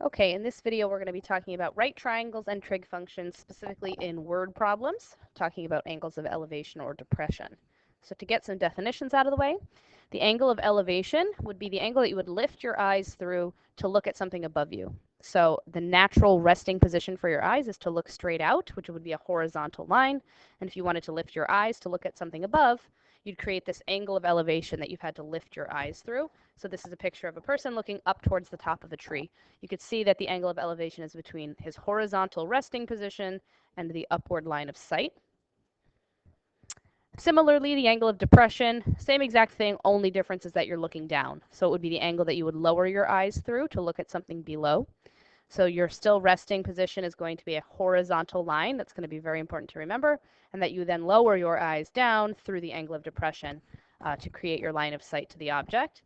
Okay, in this video we're going to be talking about right triangles and trig functions, specifically in word problems, talking about angles of elevation or depression. So to get some definitions out of the way, the angle of elevation would be the angle that you would lift your eyes through to look at something above you. So the natural resting position for your eyes is to look straight out, which would be a horizontal line. And if you wanted to lift your eyes to look at something above, you'd create this angle of elevation that you've had to lift your eyes through. So this is a picture of a person looking up towards the top of a tree. You could see that the angle of elevation is between his horizontal resting position and the upward line of sight. Similarly, the angle of depression, same exact thing, only difference is that you're looking down. So it would be the angle that you would lower your eyes through to look at something below. So your still resting position is going to be a horizontal line. That's going to be very important to remember. And that you then lower your eyes down through the angle of depression to create your line of sight to the object.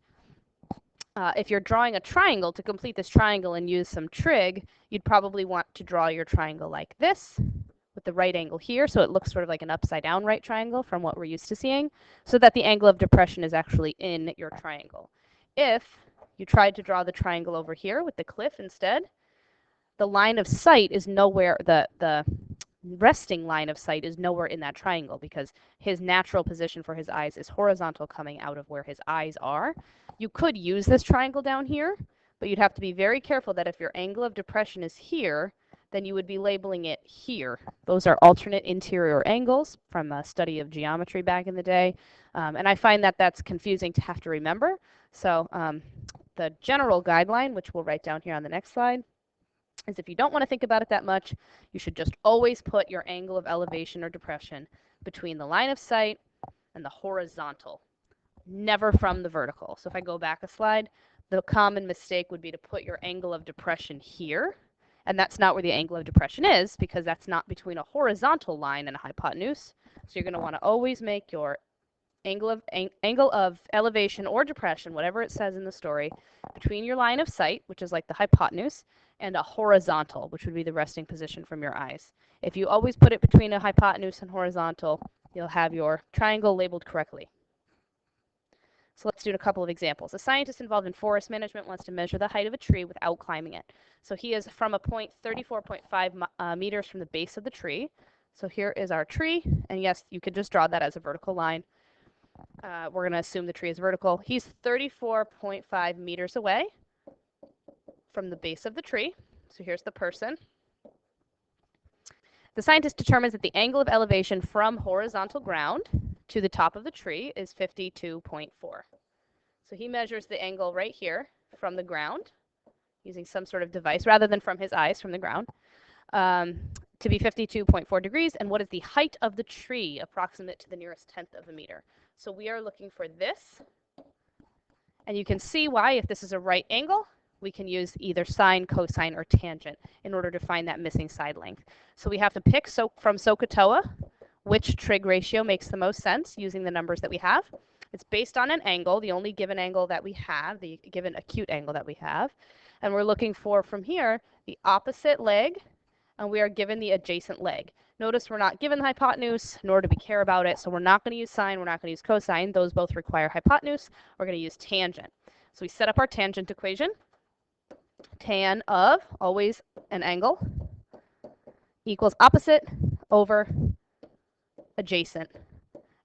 If you're drawing a triangle, to complete this triangle and use some trig, you'd probably want to draw your triangle like this, with the right angle here, so it looks sort of like an upside down right triangle from what we're used to seeing, so that the angle of depression is actually in your triangle. If you tried to draw the triangle over here with the cliff instead, the line of sight is nowhere, the resting line of sight is nowhere in that triangle because his natural position for his eyes is horizontal coming out of where his eyes are. You could use this triangle down here, but you'd have to be very careful that if your angle of depression is here, then you would be labeling it here. Those are alternate interior angles from a study of geometry back in the day. And I find that that's confusing to have to remember. So the general guideline, which we'll write down here on the next slide, is if you don't want to think about it that much, you should just always put your angle of elevation or depression between the line of sight and the horizontal, never from the vertical. So if I go back a slide, the common mistake would be to put your angle of depression here, and that's not where the angle of depression is because that's not between a horizontal line and a hypotenuse. So you're going to want to always make your angle of elevation or depression, whatever it says in the story, between your line of sight, which is like the hypotenuse, and a horizontal, which would be the resting position from your eyes. If you always put it between a hypotenuse and horizontal, you'll have your triangle labeled correctly. So let's do a couple of examples. A scientist involved in forest management wants to measure the height of a tree without climbing it. So he is from a point 34.5 meters from the base of the tree. So here is our tree, and yes, you could just draw that as a vertical line. We're going to assume the tree is vertical. He's 34.5 meters away from the base of the tree. So here's the person. The scientist determines that the angle of elevation from horizontal ground to the top of the tree is 52.4. So he measures the angle right here from the ground using some sort of device rather than from his eyes, from the ground, to be 52.4 degrees. And what is the height of the tree approximate to the nearest tenth of a meter? So we are looking for this. And you can see why, if this is a right angle, we can use either sine, cosine, or tangent in order to find that missing side length. So we have to pick from SOHCAHTOA which trig ratio makes the most sense using the numbers that we have. It's based on an angle, the only given angle that we have, the given acute angle that we have. And we're looking for, from here, the opposite leg, and we are given the adjacent leg. Notice we're not given the hypotenuse, nor do we care about it, so we're not going to use sine, we're not going to use cosine. Those both require hypotenuse. We're going to use tangent. So we set up our tangent equation. Tan of, always an angle, equals opposite over adjacent.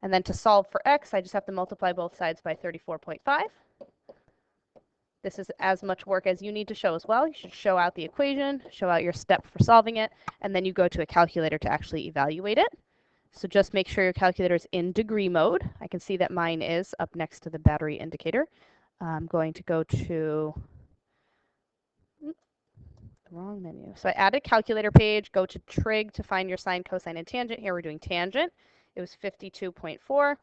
And then to solve for x, I just have to multiply both sides by 34.5. This is as much work as you need to show as well. You should show out the equation, show out your step for solving it, and then you go to a calculator to actually evaluate it. So just make sure your calculator is in degree mode. I can see that mine is up next to the battery indicator. I'm going to go to the wrong menu. So I added calculator page, go to trig to find your sine, cosine, and tangent. Here we're doing tangent. It was 52.4,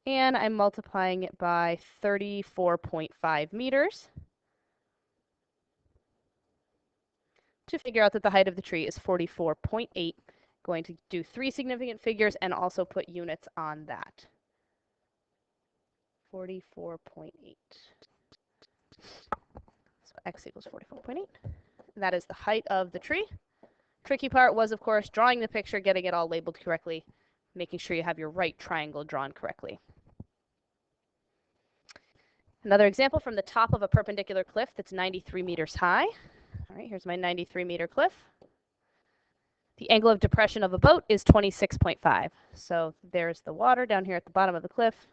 and I'm multiplying it by 34.5 meters to figure out that the height of the tree is 44.8. Going to do 3 significant figures and also put units on that. 44.8. So x equals 44.8. And that is the height of the tree. Tricky part was, of course, drawing the picture, getting it all labeled correctly, making sure you have your right triangle drawn correctly. Another example from the top of a perpendicular cliff that's 93 meters high. All right, here's my 93-meter cliff. The angle of depression of a boat is 26.5. So there's the water down here at the bottom of the cliff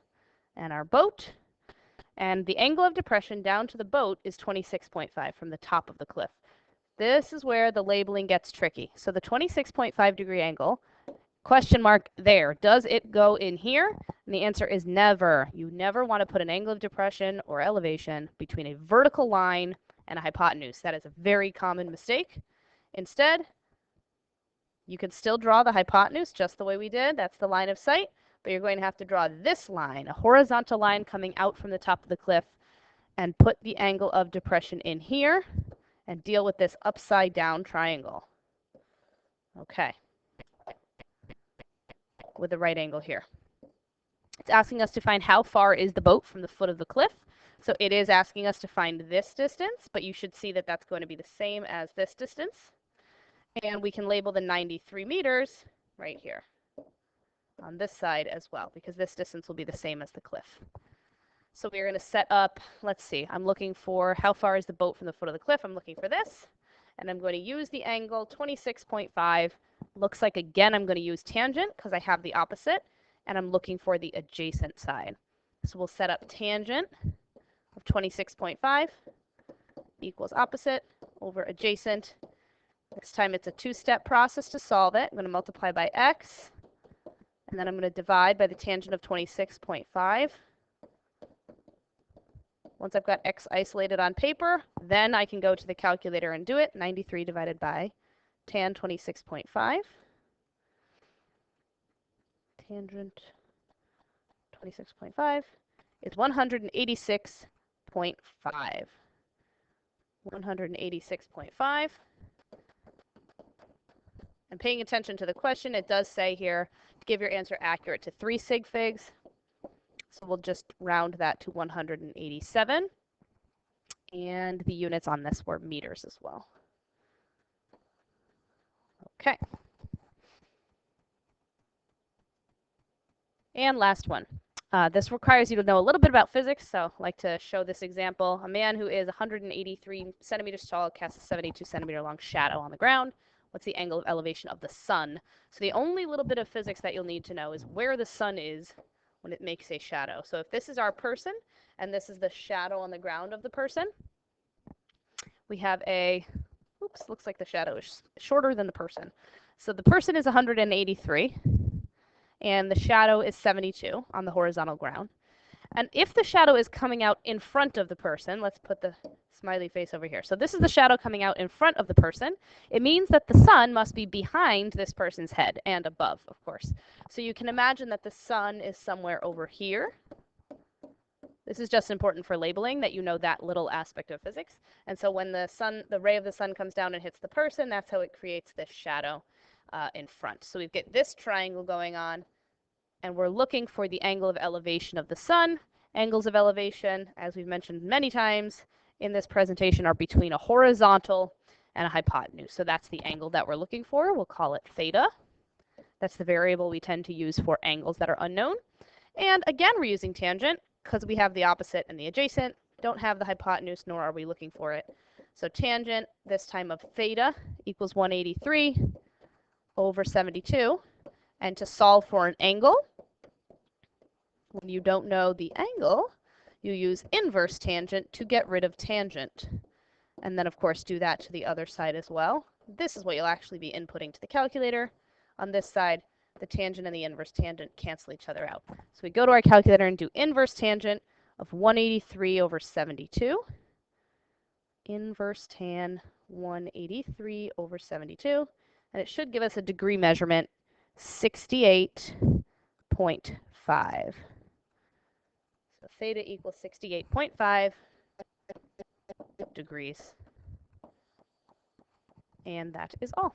and our boat. And the angle of depression down to the boat is 26.5 from the top of the cliff. This is where the labeling gets tricky. So the 26.5-degree angle, question mark there, does it go in here? And the answer is never. You never want to put an angle of depression or elevation between a vertical line and a hypotenuse. That is a very common mistake. Instead, you can still draw the hypotenuse just the way we did. That's the line of sight. But you're going to have to draw this line, a horizontal line coming out from the top of the cliff, and put the angle of depression in here and deal with this upside down triangle. Okay. With the right angle here. It's asking us to find how far is the boat from the foot of the cliff. So it is asking us to find this distance, but you should see that that's going to be the same as this distance. And we can label the 93 meters right here on this side as well, because this distance will be the same as the cliff. So we're going to set up, let's see, I'm looking for how far is the boat from the foot of the cliff. I'm looking for this, and I'm going to use the angle 26.5. Looks like, again, I'm going to use tangent because I have the opposite, and I'm looking for the adjacent side. So we'll set up tangent of 26.5 equals opposite over adjacent. This time it's a two-step process to solve it. I'm going to multiply by x, and then I'm going to divide by the tangent of 26.5. Once I've got x isolated on paper, then I can go to the calculator and do it. 93 divided by tan 26.5. Tangent 26.5 is 186.5. 186.5. And paying attention to the question, it does say here, give your answer accurate to 3 sig figs. So we'll just round that to 187. And the units on this were meters as well. Okay. And last one. This requires you to know a little bit about physics, so I'd like to show this example. A man who is 183 centimeters tall casts a 72-centimeter long shadow on the ground. What's the angle of elevation of the sun? So the only little bit of physics that you'll need to know is where the sun is when it makes a shadow. So if this is our person, and this is the shadow on the ground of the person, we have a, oops, looks like the shadow is shorter than the person. So the person is 183. And the shadow is 72 on the horizontal ground. And if the shadow is coming out in front of the person, let's put the smiley face over here. So this is the shadow coming out in front of the person. It means that the sun must be behind this person's head and above, of course. So you can imagine that the sun is somewhere over here. This is just important for labeling, that you know that little aspect of physics. And so when the ray of the sun comes down and hits the person, that's how it creates this shadow in front. So we've got this triangle going on, and we're looking for the angle of elevation of the sun. Angles of elevation, as we've mentioned many times in this presentation, are between a horizontal and a hypotenuse. So that's the angle that we're looking for. We'll call it theta. That's the variable we tend to use for angles that are unknown. And again, we're using tangent because we have the opposite and the adjacent. Don't have the hypotenuse, nor are we looking for it. So tangent, this time of theta, equals 183 over 72. And to solve for an angle, when you don't know the angle, you use inverse tangent to get rid of tangent. And then, of course, do that to the other side as well. This is what you'll actually be inputting to the calculator. On this side, the tangent and the inverse tangent cancel each other out. So we go to our calculator and do inverse tangent of 183 over 72. Inverse tan 183 over 72. And it should give us a degree measurement 68.5. So theta equals 68.5 degrees. And that is all.